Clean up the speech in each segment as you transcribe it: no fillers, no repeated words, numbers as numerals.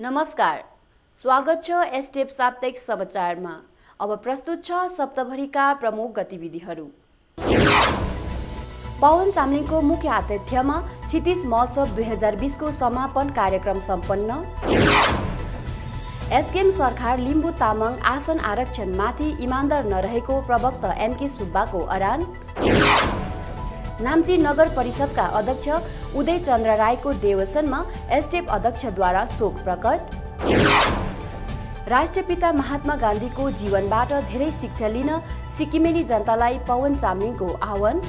नमस्कार, स्वागत छ एसटेप साप्ताहिक समाचारमा। अब प्रस्तुत छ सप्ताहभरिका प्रमुख गतिविधिहरू। पवन चामलिङको मुख्य आतिथ्यमा क्षितिज महोत्सव 2020 को समापन कार्यक्रम सम्पन्न। एसकेएम सरकार लिम्बू तामाङ आसन आरक्षणमाथि इमानदार नरहेको प्रवक्ता एमके सुब्बाको अरान। नाम्ची नगर परिषदका अध्यक्ष उदय चन्द्र राईको देवसनमा एसटेप अध्यक्षद्वारा शोक प्रकट। राष्ट्रपिता महात्मा गान्धीको जीवनबाट धेरै शिक्षा लिन सिक्किमेली जनतालाई पवन चामलिङको आह्वान।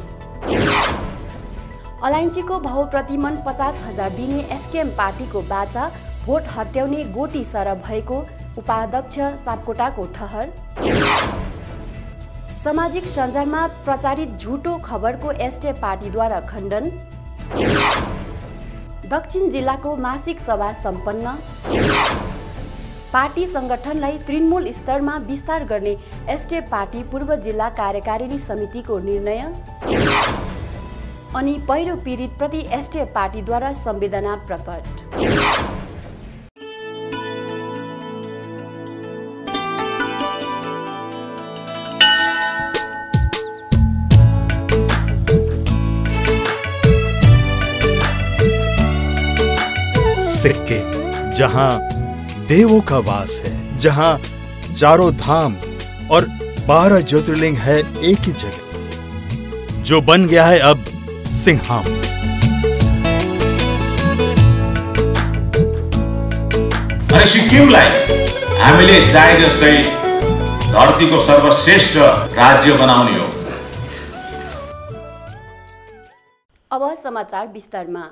अलैँचीको भाउ प्रतिमन 50,000 दिने एसकेएम पार्टीको बाचा भोट हत्याउने गोटी सर भएको उपाध्यक्ष सापकोटाको ठहर। सामाजिक सञ्जालमा प्रचारित झुटो खबरको एसटेप पार्टीद्वारा खण्डन। दक्षिण जिल्लाको मासिक सभा सम्पन्न। पार्टी संगठनलाई तृणमूल स्तरमा विस्तार गर्ने एसटेप पार्टी पूर्व जिल्ला कार्यकारिणी समितिको निर्णय। अनि पहिरो पीडित प्रति एसटेप पार्टीद्वारा संवेदना प्रकट। सिक्किम, जहां देवों का वास है, जहां चारों धाम और 12 ज्योतिर्लिंग है एक ही जगह, जो बन गया है अब सिंहम। अनि सिक्किमलाई हामीले चाहे जस्तै धरतीको सर्वश्रेष्ठ राज्य बनाउने हो। अब समाचार विस्तारमा।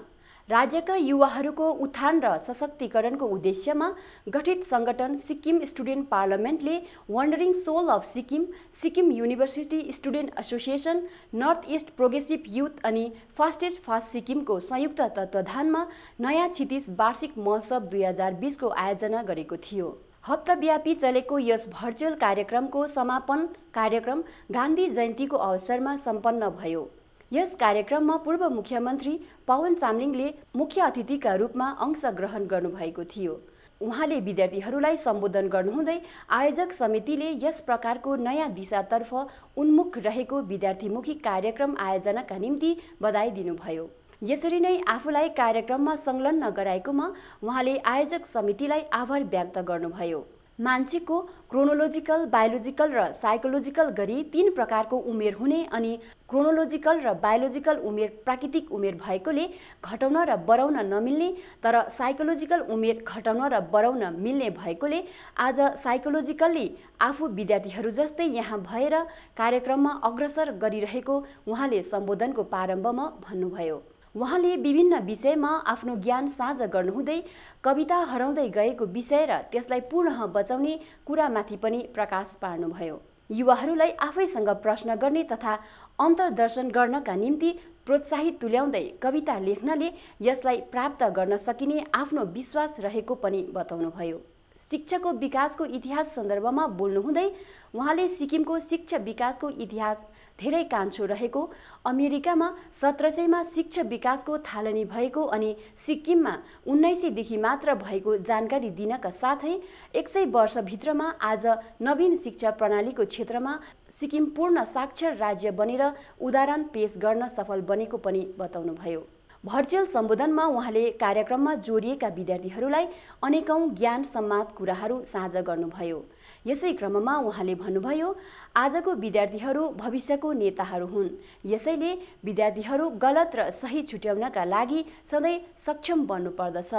राज्यका युवाहरूको उत्थान र सशक्तिकरणको उद्देश्यमा गठित संगठन सिक्किम स्टुडेन्ट पार्लियामेन्टले wandering soul of Sikkim, Sikkim university student association, north east progressive youth अनि फास्टेस्ट फास्ट सिक्किमको संयुक्त तत्त्वाधानमा नयाँ क्षितिज वार्षिक महोत्सव 2020 को आयोजना गरेको थियो। हप्ताव्यापी चलेको यस भर्चुअल कार्यक्रमको समापन कार्यक्रम गान्धी जयन्तीको अवसरमा सम्पन्न भयो। यस कार्यक्रममा पूर्व मुख्यमन्त्री पवन चामलिङले मुख्य अतिथिका रूपमा अंशग्रहण गर्नुभएको थियो। उहाँले विद्यार्थीहरूलाई सम्बोधन गर्नुहुँदै आयोजक समितिले यस प्रकारको नयाँ दिशातर्फ उन्मुख रहेको विद्यार्थीमुखी कार्यक्रम आयोजनाका निम्ति बधाई दिनुभयो। यसरी नै आफूलाई कार्यक्रममा संलग्न गराएकोमा उहाँले आयोजक समितिलाई आभार व्यक्त गर्नुभयो। मान्छेको क्रोनोलोजिकल, बायोलोजिकल र साइकोलोजिकल गरी 3 प्रकारको उमेर हुने अनि क्रोनोलोजिकल र बायोलोजिकल उमेर प्राकृतिक उमेर भएकोले घटाउन र बढाउन नमिल्ने, तर साइकोलोजिकल उमेर घटाउन र बढाउन मिल्ने भएकोले आज साइकोलोजिकलले आफू विद्यार्थीहरू जस्तै यहाँ भएर कार्यक्रममा अग्रसर गरिरहेको उहाँले सम्बोधनको प्रारम्भमा भन्नुभयो। उहाँले विभिन्न विषयमा आफ्नो ज्ञान साझा गर्नुहुँदै कविता हराउँदै गएको विषय र त्यसलाई पुनः बचाउने कुरामाथि पनि प्रकाश पार्नुभयो। युवाहरूलाई आफैसँग प्रश्न गर्ने तथा अन्तर्दर्शन गर्नका निम्ति प्रोत्साहित तुल्याउँदै कविता लेख्नले यसलाई प्राप्त गर्न सकिने आफ्नो विश्वास रहेको पनि बताउनुभयो। शिक्षाको विकासको इतिहास सन्दर्भमा बोल्नुहुँदै उहाँले सिक्किमको शिक्षा विकासको इतिहास धेरै कान्छो रहेको, अमेरिकामा 1700 मा शिक्षा विकासको थालनी भएको अनि सिक्किममा 1900 देखि मात्र भएको जानकारी दिनका साथै 100 वर्षभित्रमा आज नवीन शिक्षा प्रणालीको क्षेत्रमा सिक्किम पूर्ण साक्षर राज्य बनेर उदाहरण पेश गर्न सफल बनेको पनि बताउनुभयो। भर्चुअल सम्बोधनमा उहाँले कार्यक्रममा जोडिएका विद्यार्थीहरूलाई अनेकौं ज्ञान सम्माद कुराहरू साझा गर्नुभयो। यसै क्रममा उहाँले भन्नुभयो, आजको विद्यार्थीहरू भविष्यको नेताहरू हुन्, यसैले विद्यार्थीहरू गलत र सही छुट्याउनका लागि सधैँ सक्षम बन्नुपर्दछ।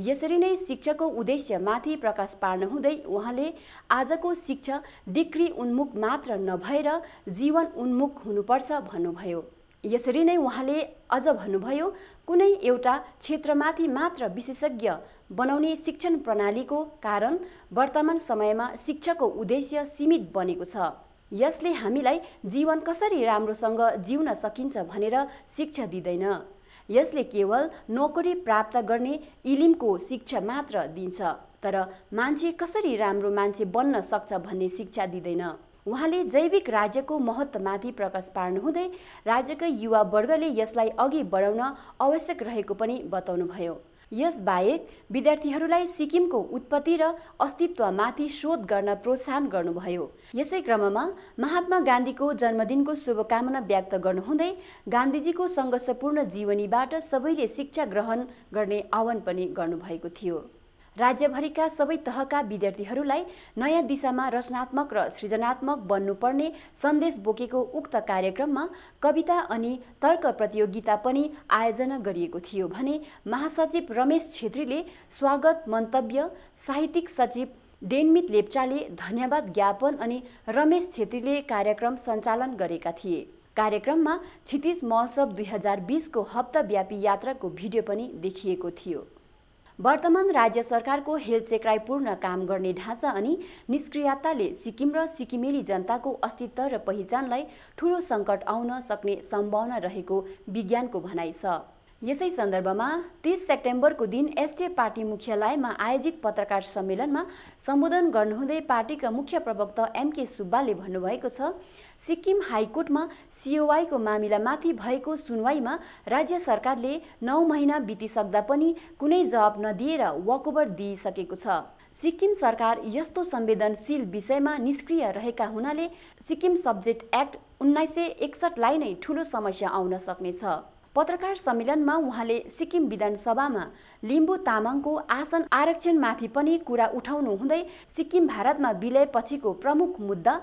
यसरी नै शिक्षाको उद्देश्यमाथि प्रकाश पार्नुहुँदै उहाँले आजको शिक्षा डिग्री उन्मुख मात्र नभएर जीवन उन्मुख हुनुपर्छ भन्नुभयो। यसरी नै उहाँले अझ भन्नुभयो, कुनै एउटा क्षेत्रमाथि मात्र विशेषज्ञ बनाउने शिक्षण प्रणालीको कारण वर्तमान समयमा शिक्षाको उद्देश्य सीमित बनेको छ। यसले हामीलाई जीवन कसरी राम्रोसँग जिउन सकिन्छ भनेर शिक्षा दिँदैन। यसले केवल नोकरी प्राप्त गर्ने इलिमको शिक्षा मात्र दिन्छ, तर मान्छे कसरी राम्रो मान्छे बन्न सक्छ भन्ने शिक्षा दिँदैन। उहाँले जैविक राज्यको महत्त्वमाथि प्रकाश पार्नुहुँदै राज्यका युवा वर्गले यसलाई अघि बढाउन आवश्यक रहेको पनि बताउनुभयो। यसबाहेक विद्यार्थीहरूलाई सिक्किमको उत्पत्ति र अस्तित्वमाथि शोध गर्न प्रोत्साहन गर्नुभयो। यसै क्रममा महात्मा गान्धीको जन्मदिनको शुभकामना व्यक्त गर्नुहुँदै गान्धीजीको सङ्घर्षपूर्ण जीवनीबाट सबैले शिक्षा ग्रहण गर्ने आह्वान पनि गर्नुभएको थियो। राज्यभरिका सबै तहका विद्यार्थीहरूलाई नयाँ दिशामा रचनात्मक र सृजनात्मक बन्नुपर्ने सन्देश बोकेको उक्त कार्यक्रममा कविता अनि तर्क प्रतियोगिता पनि आयोजना गरिएको थियो भने महासचिव रमेश छेत्रीले स्वागत मन्तव्य, साहित्यिक सचिव डेनमित लेप्चाले धन्यवाद ज्ञापन अनि रमेश छेत्रीले कार्यक्रम सञ्चालन गरेका थिए। कार्यक्रममा क्षितिज महोत्सव 2020को हप्ताव्यापी यात्राको भिडियो पनि देखिएको थियो। वर्तमान राज्य सरकारको हेलचेक्राइपूर्ण काम गर्ने ढाँचा अनि निष्क्रियताले सिक्किम र सिक्किमेली जनताको अस्तित्व र पहिचानलाई ठूलो सङ्कट आउन सक्ने सम्भावना रहेको विज्ञानको भनाइ छ। यसै सन्दर्भमा 30 सेप्टेम्बरको दिन एसडिएफ पार्टी मुख्यालयमा आयोजित पत्रकार सम्मेलनमा सम्बोधन गर्नुहुँदै पार्टीका मुख्य प्रवक्ता एमके सुब्बाले भन्नुभएको छ, सिक्किम हाइकोर्टमा सिओवाईको मामिलामाथि भएको सुनवाईमा राज्य सरकारले 9 महिना बितिसक्दा पनि कुनै जवाब नदिएर वकओभर दिइसकेको छ। सिक्किम सरकार यस्तो संवेदनशील विषयमा निष्क्रिय रहेका हुनाले सिक्किम सब्जेक्ट एक्ट 1961लाई नै ठूलो समस्या आउन सक्नेछ। पत्रकार सम्मेलनमा उहाँले सिक्किम विधानसभामा लिम्बू तामाङको आसन आरक्षणमाथि पनि कुरा उठाउनु हुँदै सिक्किम भारतमा विलय पछिको प्रमुख मुद्दा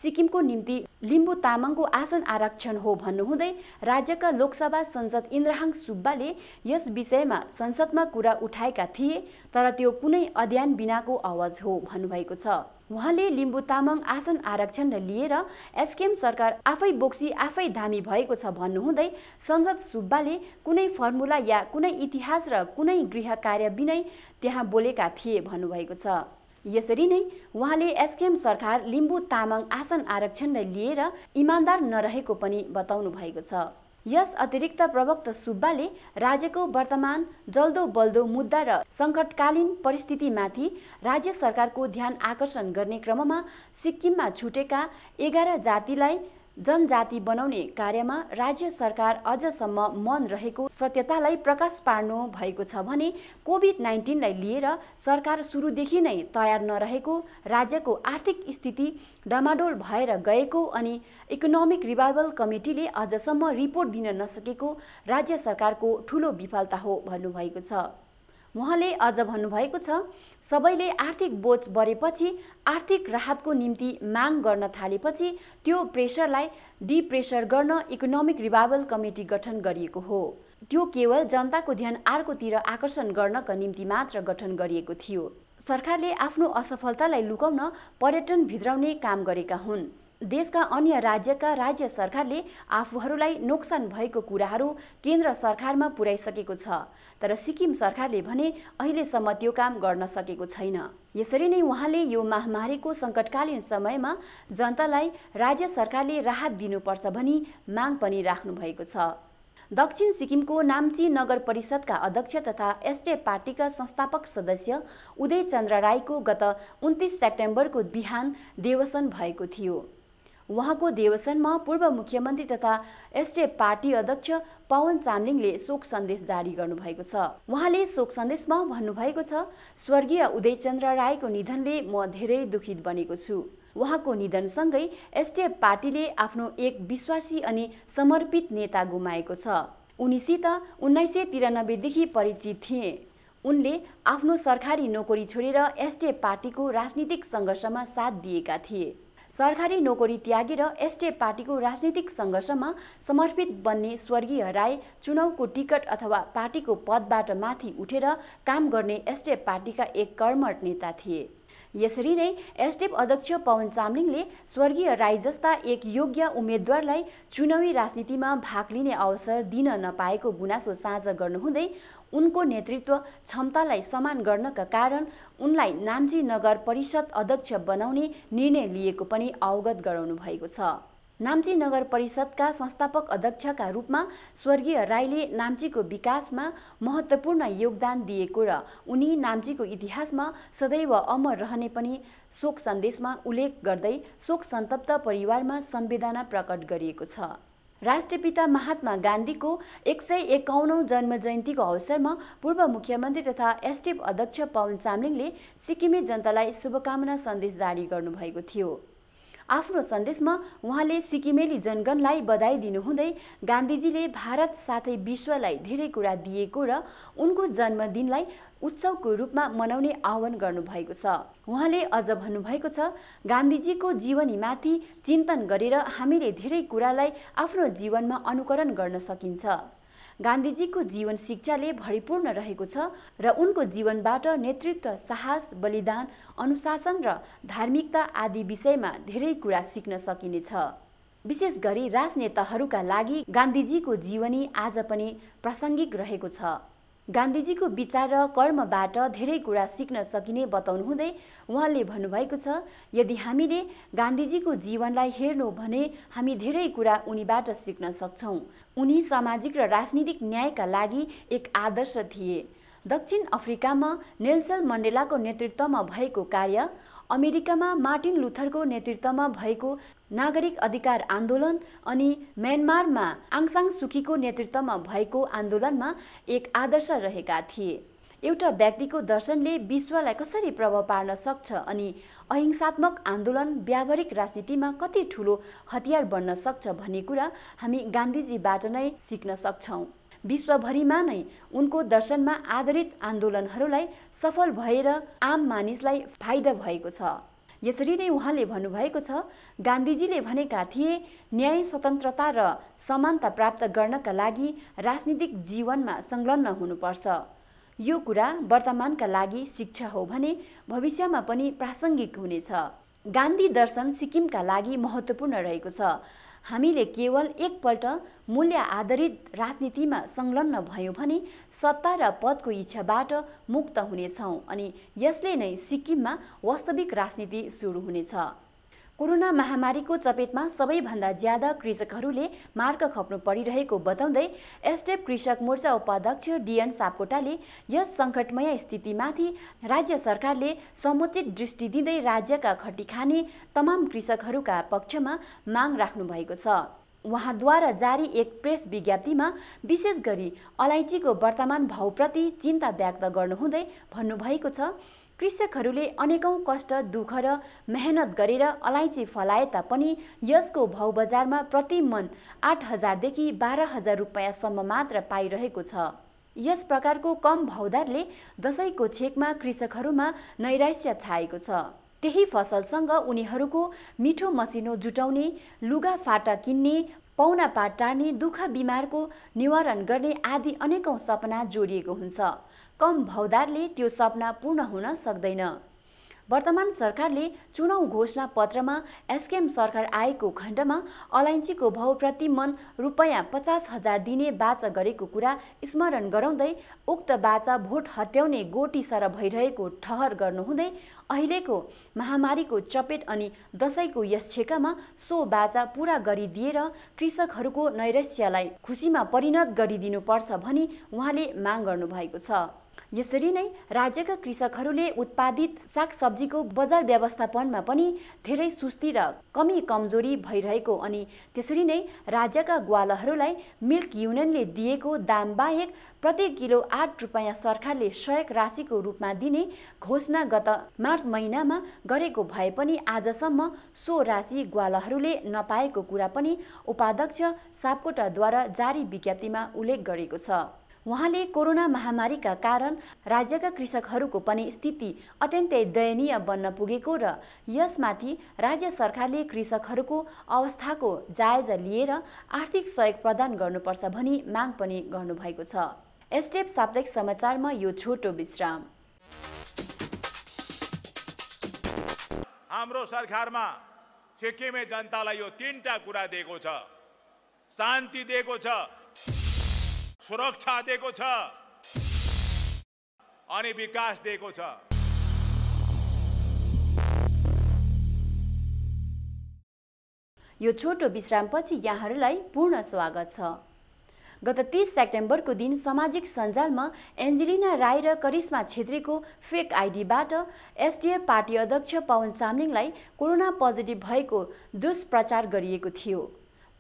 सिक्किमको निम्ति लिम्बू तामाङको आसन आरक्षण हो भन्नुहुँदै राज्यका लोकसभा सांसद इन्द्रहाङ सुब्बाले यस विषयमा संसदमा कुरा उठाएका थिए तर त्यो कुनै अध्ययन बिनाको आवाज हो भन्नुभएको छ। उहाँले लिम्बू तामाङ आसन आरक्षण लिएर एसकेएम सरकार आफै बोक्सी आफै धामी भएको छ भन्नुहुँदै संसद सुब्बाले कुनै फर्मुला या कुनै इतिहास र कुनै गृह कार्य बिनै त्यहाँ बोलेका थिए भन्नुभएको छ। यसरी नै उहाँले एसकेएम सरकार लिम्बू तामाङ आसन आरक्षणलाई लिएर इमानदार नरहेको पनि बताउनु भएको छ। यस अतिरिक्त प्रवक्ता सुब्बाले राज्यको वर्तमान जल्दो बल्दो मुद्दा र सङ्कटकालीन परिस्थितिमाथि राज्य सरकारको ध्यान आकर्षण गर्ने क्रममा सिक्किममा छुटेका 11 जातिलाई जनजाति बनाउने कार्यमा राज्य सरकार अझसम्म मन रहेको सत्यतालाई प्रकाश पार्नु भएको छ भने कोभिड-19लाई लिएर सरकार सुरुदेखि नै तयार नरहेको, राज्यको आर्थिक स्थिति डमाडोल भएर गएको अनि इकोनोमिक रिभाइभल कमिटीले अझसम्म रिपोर्ट दिन नसकेको राज्य सरकारको ठूलो विफलता हो भन्नुभएको छ। उहाँले अझ भन्नुभएको छ, सबैले आर्थिक बोझ बढेपछि आर्थिक राहतको निम्ति माग गर्न थालेपछि त्यो प्रेसरलाई डिप्रेसर गर्न इकोनोमिक रिभाइभल कमिटी गठन गरिएको हो। त्यो केवल जनताको ध्यान अर्कोतिर आकर्षण गर्नका निम्ति मात्र गठन गरिएको थियो। सरकारले आफ्नो असफलतालाई लुकाउन पर्यटन भित्राउने काम गरेका हुन्। देशका अन्य राज्यका राज्य सरकारले आफूहरूलाई नोक्सान भएको कुराहरू केन्द्र सरकारमा पुर्याइसकेको छ तर सिक्किम सरकारले भने अहिलेसम्म त्यो काम गर्न सकेको छैन। यसरी नै उहाँले यो महामारीको सङ्कटकालीन समयमा जनतालाई राज्य सरकारले राहत दिनुपर्छ भनी माग पनि राख्नु भएको छ। दक्षिण सिक्किमको नाम्ची नगर परिषदका अध्यक्ष तथा एसडिएफ पार्टीका संस्थापक सदस्य उदय चन्द्र राईको गत 29 सेप्टेम्बरको बिहान देवसन भएको थियो। उहाँको देवसनमा पूर्व मुख्यमन्त्री तथा एसडिएफ पार्टी अध्यक्ष पवन चामलिङले शोक सन्देश जारी गर्नुभएको छ। उहाँले शोक सन्देशमा भन्नुभएको छ, स्वर्गीय उदयचन्द्र राईको निधनले म धेरै दुखित बनेको छु। उहाँको निधनसँगै एसडिएफ पार्टीले आफ्नो एक विश्वासी अनि समर्पित नेता गुमाएको छ। उनीसित 1993 देखि परिचित थिए। उनले आफ्नो सरकारी नोकरी छोडेर एसडिएफ पार्टीको राजनीतिक सङ्घर्षमा साथ दिएका थिए। सरकारी नोकरी त्यागेर एसडिएफ पार्टीको राजनीतिक सङ्घर्षमा समर्पित बन्ने स्वर्गीय राई चुनावको टिकट अथवा पार्टीको पदबाट माथि उठेर काम गर्ने एसडिएफ पार्टीका एक कर्मठ नेता थिए। यसरी नै एसडिएफ अध्यक्ष पवन चामलिङले स्वर्गीय राई जस्ता एक योग्य उम्मेद्वारलाई चुनावी राजनीतिमा भाग लिने अवसर दिन नपाएको गुनासो साझा गर्नुहुँदै उनको नेतृत्व क्षमतालाई समान गर्नका कारण उनलाई नाम्ची नगर परिषद अध्यक्ष बनाउने निर्णय लिएको पनि अवगत गराउनु भएको छ। नाम्ची नगर परिषदका संस्थापक अध्यक्षका रूपमा स्वर्गीय राईले नाम्चीको विकासमा महत्त्वपूर्ण योगदान दिएको र उनी नाम्चीको इतिहासमा सदैव अमर रहने पनि शोक सन्देशमा उल्लेख गर्दै शोक सन्तप्त परिवारमा संवेदना प्रकट गरिएको छ। राष्ट्रपिता महात्मा गान्धीको 151औं जन्म जयन्तीको अवसरमा पूर्व मुख्यमन्त्री तथा एसटिएफ अध्यक्ष पवन चामलिङले सिक्किमे जनतालाई शुभकामना सन्देश जारी गर्नुभएको थियो। आफ्नो सन्देशमा उहाँले सिक्किमेली जनगणलाई बधाई दिनुहुँदै गान्धीजीले भारत साथै विश्वलाई धेरै कुरा दिएको र उनको जन्मदिनलाई उत्सवको रूपमा मनाउने आह्वान गर्नुभएको छ। उहाँले अझ भन्नुभएको छ, गान्धीजीको जीवनीमाथि चिन्तन गरेर हामीले धेरै कुरालाई आफ्नो जीवनमा अनुकरण गर्न सकिन्छ। गान्धीजीको जीवन शिक्षाले भरिपूर्ण रहेको छ र उनको जीवनबाट नेतृत्व, साहस, बलिदान, अनुशासन र धार्मिकता आदि विषयमा धेरै कुरा सिक्न सकिनेछ। विशेष गरी राजनेताहरूका लागि गान्धीजीको जीवनी आज पनि प्रासङ्गिक रहेको छ। गान्धीजीको विचार र कर्मबाट धेरै कुरा सिक्न सकिने बताउनुहुँदै उहाँले भन्नुभएको छ, यदि हामीले गान्धीजीको जीवनलाई हेर्नु भने हामी धेरै कुरा उनीबाट सिक्न सक्छौँ। उनी सामाजिक र राजनीतिक न्यायका लागि एक आदर्श थिए। दक्षिण अफ्रिकामा नेल्सन मण्डेलाको नेतृत्वमा भएको कार्य, अमेरिकामा मार्टिन लुथरको नेतृत्वमा भएको नागरिक अधिकार आन्दोलन अनि म्यानमारमा आङ सान सुकीको नेतृत्वमा भएको आन्दोलनमा एक आदर्श रहेका थिए। एउटा व्यक्तिको दर्शनले विश्वलाई कसरी प्रभाव पार्न सक्छ अनि अहिंसात्मक आन्दोलन व्यावहारिक राजनीतिमा कति ठुलो हतियार बन्न सक्छ भन्ने कुरा हामी गान्धीजीबाट नै सिक्न सक्छौँ। विश्वभरिमा नै उनको दर्शनमा आधारित आन्दोलनहरूलाई सफल भएर आम मानिसलाई फाइदा भएको छ। यसरी नै उहाँले भन्नुभएको छ, गान्धीजीले भनेका थिए, न्याय, स्वतन्त्रता र समानता प्राप्त गर्नका लागि राजनीतिक जीवनमा संलग्न हुनुपर्छ। यो कुरा वर्तमानका लागि शिक्षा हो भने भविष्यमा पनि प्रासङ्गिक हुनेछ। गान्धी दर्शन सिक्किमका लागि महत्त्वपूर्ण रहेको छ। हामीले केवल एकपल्ट मूल्य आधारित राजनीतिमा संलग्न भयौँ भने सत्ता र पदको इच्छाबाट मुक्त हुनेछौँ अनि यसले नै सिक्किममा वास्तविक राजनीति सुरु हुनेछ। कोरोना महामारीको चपेटमा सबैभन्दा ज्यादा कृषकहरूले मार्ग खप्नु परिरहेको बताउँदै एसटिएफ कृषक मोर्चा उपाध्यक्ष डिएन सापकोटाले यस सङ्कटमय स्थितिमाथि राज्य सरकारले समुचित दृष्टि दिँदै राज्यका खटिखाने तमाम कृषकहरूका पक्षमा माग राख्नु भएको छ। उहाँद्वारा जारी एक प्रेस विज्ञप्तिमा विशेष गरी अलैँचीको वर्तमान भावप्रति चिन्ता व्यक्त गर्नुहुँदै भन्नुभएको छ, कृषकहरूले अनेकौं कष्ट, दुःख र मेहनत गरेर अलैँची फलाए तापनि यसको भाउ बजारमा प्रति मन 8,000 देखि 12,000 रुपैयाँसम्म मात्र पाइरहेको छ। यस प्रकारको कम भाउदरले दशैंको छेकमा कृषकहरूमा नैराश्य छाएको छ। त्यही फसलसँग उनीहरूको मिठो मसिनो जुटाउने, लुगा फाटा किन्ने, पाहुना पात टार्ने, दुःख बिमारको निवारण गर्ने आदि अनेकौं सपना जोडिएको हुन्छ। कम भाउदारले त्यो सपना पूर्ण हुन सक्दैन। वर्तमान सरकारले चुनाव घोषणा पत्रमा एसकेएम सरकार आएको खण्डमा अलैँचीको भाउ प्रति मन रुपैयाँ 50,000 दिने बाचा गरेको कुरा स्मरण गराउँदै उक्त बाचा भोट हत्याउने गोटी सर भइरहेको ठहर गर्नुहुँदै अहिलेको महामारीको चपेट अनि दशैंको यस छेकामा सो बाचा पूरा गरिदिएर कृषकहरूको नैराश्यलाई खुसीमा परिणत गरिदिनुपर्छ भनी उहाँले माग गर्नुभएको छ। यसरी नै राज्यका कृषकहरूले उत्पादित सागसब्जीको बजार व्यवस्थापनमा पनि धेरै सुस्ती र कमी कमजोरी भइरहेको अनि त्यसरी नै राज्यका ग्वालाहरूलाई मिल्क युनियनले दिएको दाम बाहेक प्रति किलो 8 रुपैयाँ सरकारले सहयोग राशिको रूपमा दिने घोषणा गत मार्च महिनामा गरेको भए पनि आजसम्म सो राशि ग्वालाहरूले नपाएको कुरा पनि उपाध्यक्ष सापकोटाद्वारा जारी विज्ञप्तिमा उल्लेख गरेको छ। उहाँले कोरोना महामारीका कारण राज्यका कृषकहरूको पनि स्थिति अत्यन्तै दयनीय बन्न पुगेको र यसमाथि राज्य सरकारले कृषकहरूको अवस्थाको जायजा लिएर आर्थिक सहयोग प्रदान गर्नुपर्छ भनी माग पनि गर्नुभएको छ। एसटिएफ साप्ताहिक समाचारमा यो छोटो विश्राम। हाम्रो सरकारमा सिक्किमे जनतालाई यो तीनटा कुरा दिएको छ, शान्ति दिएको छ, सुरक्षा दिएको छ अनि विकास दिएको छ। यो छोटो विश्रामपछि यहाँहरूलाई पूर्ण स्वागत छ। गत 30 सेप्टेम्बरको दिन सामाजिक सञ्जालमा एन्जेलिना राई र करिश्मा छेत्रीको फेक आइडीबाट एसडिएफ पार्टी अध्यक्ष पवन चामलिङलाई कोरोना पोजिटिभ भएको दुष्प्रचार गरिएको थियो।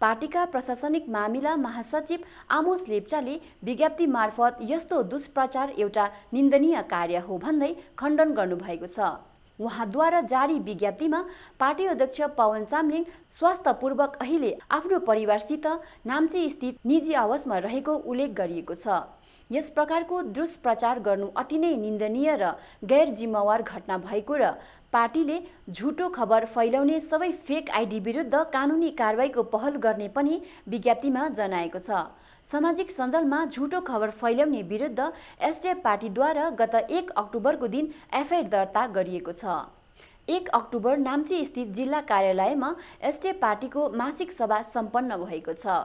पार्टीका प्रशासनिक मामिला महासचिव आमोस लेप्चाले विज्ञप्ति मार्फत यस्तो दुष्प्रचार एउटा निन्दनीय कार्य हो भन्दै खण्डन गर्नुभएको छ। उहाँद्वारा जारी विज्ञप्तिमा पार्टी अध्यक्ष पवन चामलिङ स्वास्थ्यपूर्वक अहिले आफ्नो परिवारसित नाम्ची स्थित निजी आवासमा रहेको उल्लेख गरिएको छ। यस प्रकारको दुष्प्रचार गर्नु अति नै निन्दनीय र गैर जिम्मेवार घटना भएको र पार्टीले झुटो खबर फैलाउने सबै फेक आइडी विरुद्ध कानुनी कारबाहीको पहल गर्ने पनि विज्ञप्तिमा जनाएको छ। सामाजिक सञ्जालमा झुटो खबर फैलाउने विरुद्ध एसडिएफ पार्टीद्वारा गत 1 अक्टोबरको दिन एफआइआर दर्ता गरिएको छ। 1 अक्टोबर नाम्ची स्थित जिल्ला कार्यालयमा एसडिएफ पार्टीको मासिक सभा सम्पन्न भएको छ।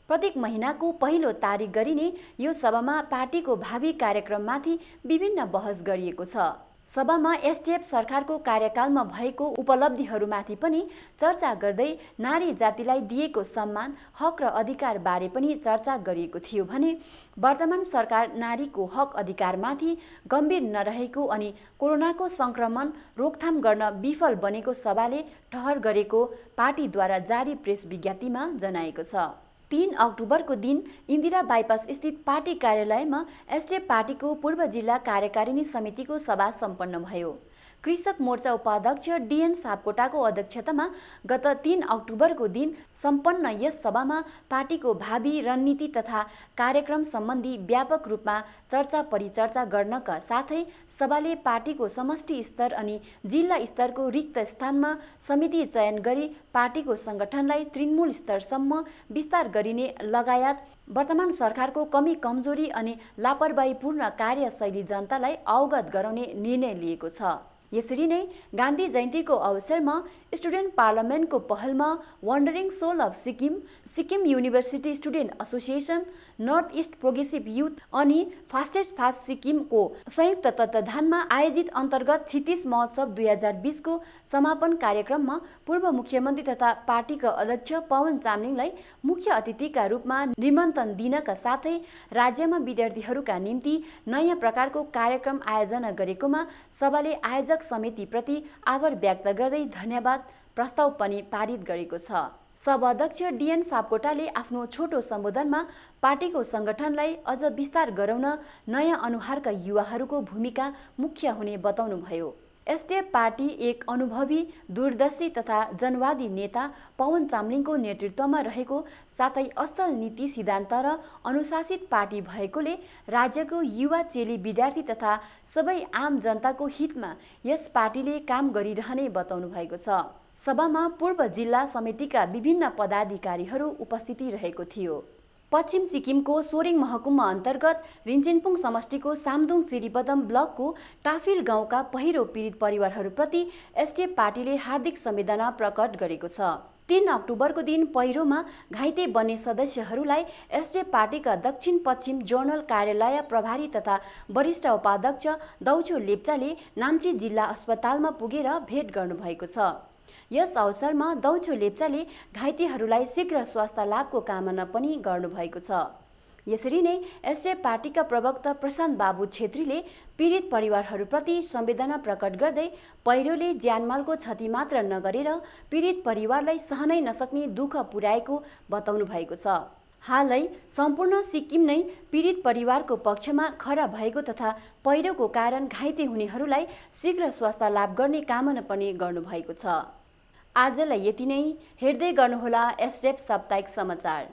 प्रत्येक महिनाको पहिलो तारिक गरिने यो सभामा पार्टीको भावी कार्यक्रममाथि विभिन्न बहस गरिएको छ। सभामा एसडिएफ सरकारको कार्यकालमा भएको उपलब्धिहरूमाथि पनि चर्चा गर्दै नारी जातिलाई दिएको सम्मान, हक र अधिकार बारे पनि चर्चा गरिएको थियो भने वर्तमान सरकार नारीको हक अधिकारमाथि गम्भीर नरहेको अनि कोरोनाको संक्रमण रोकथाम गर्न विफल बनेको सभाले ठहर गरेको पार्टीद्वारा जारी प्रेस विज्ञप्तिमा जनाएको छ। 3 अक्टोबरको दिन इन्दिरा बाइपास स्थित पार्टी कार्यालयमा एसडिएफ पार्टीको पूर्व जिल्ला कार्यकारिणी समितिको सभा सम्पन्न भयो। कृषक मोर्चा उपाध्यक्ष डिएन सापकोटाको अध्यक्षतामा गत 3 अक्टोबरको दिन सम्पन्न यस सभामा पार्टीको भावी रणनीति तथा कार्यक्रम सम्बन्धी व्यापक रूपमा चर्चा परिचर्चा गर्नका साथै सभाले पार्टीको समष्टि स्तर अनि जिल्ला स्तरको रिक्त स्थानमा समिति चयन गरी पार्टीको संगठनलाई तृणमूल स्तरसम्म विस्तार गरिने लगायत वर्तमान सरकारको कमी कमजोरी अनि लापरवाहीपूर्ण कार्यशैली जनतालाई अवगत गराउने निर्णय लिएको छ। यसरी नै गान्धी जयन्तीको अवसरमा स्टुडेन्ट पार्लियामेन्टको पहलमा wandering soul of Sikkim, Sikkim university student association, north east progressive youth अनि फास्टेस्ट फास्ट सिक्किमको संयुक्त तत्वावधानमा आयोजित अन्तर्गत क्षितिज महोत्सव 2020 को समापन कार्यक्रममा पूर्व मुख्यमन्त्री तथा पार्टीका अध्यक्ष पवन चामलिङलाई मुख्य अतिथिका रूपमा निमन्त्रण दिनका साथै राज्यमा विद्यार्थीहरूका निम्ति नयाँ प्रकारको कार्यक्रम आयोजना गरेकोमा सभाले आयोजक समितिप्रति आभार व्यक्त गर्दै धन्यवाद प्रस्ताव पनि पारित गरेको छ। सभाध्यक्ष डिएन सापकोटाले आफ्नो छोटो सम्बोधनमा पार्टीको संगठनलाई अझ विस्तार गराउन नयाँ अनुहारका युवाहरूको भूमिका मुख्य हुने बताउनुभयो। एसडिएफ पार्टी एक अनुभवी, दूरदर्शी तथा जनवादी नेता पवन चामलिङको नेतृत्वमा रहेको साथै असल नीति सिद्धान्त र अनुशासित पार्टी भएकोले राज्यको युवा, चेली, विद्यार्थी तथा सबै आम जनताको हितमा यस पार्टीले काम गरिरहने बताउनु भएको छ। सभामा पूर्व जिल्ला समितिका विभिन्न पदाधिकारीहरू उपस्थिति रहेको थियो। पश्चिम सिक्किमको सोरेङ महकुमा अन्तर्गत रिन्चेनपुङ समष्टिको सामदुङ सिरिपदम ब्लकको टाफिल गाउँका पहिरो पीडित परिवारहरूप्रति एसडिएफ पार्टीले हार्दिक संवेदना प्रकट गरेको छ। 3 अक्टोबरको दिन पहिरोमा घाइते बन्ने सदस्यहरूलाई एसडिएफ पार्टीका दक्षिण पश्चिम जोनल कार्यालय प्रभारी तथा वरिष्ठ उपाध्यक्ष दौचो लेप्चाले नाम्ची जिल्ला अस्पतालमा पुगेर भेट गर्नुभएको छ। यस अवसरमा दौचो लेप्चाले घाइतेहरूलाई शीघ्र स्वास्थ्य लाभको कामना पनि गर्नुभएको छ। यसरी नै एसडिएफ पार्टीका प्रवक्ता प्रशान्त बाबु छेत्रीले पीडित परिवारहरूप्रति संवेदना प्रकट गर्दै पहिरोले ज्यानमालको क्षति मात्र नगरेर पीडित परिवारलाई सहनै नसक्ने दुःख पुर्याएको बताउनु भएको छ। हालै सम्पूर्ण सिक्किम नै पीडित परिवारको पक्षमा खडा भएको तथा पहिरोको कारण घाइते हुनेहरूलाई शीघ्र स्वास्थ्य लाभ गर्ने कामना पनि गर्नुभएको छ। आजलाई यति नै। हेर्दै गर्नुहोला एसडिएफ साप्ताहिक समाचार।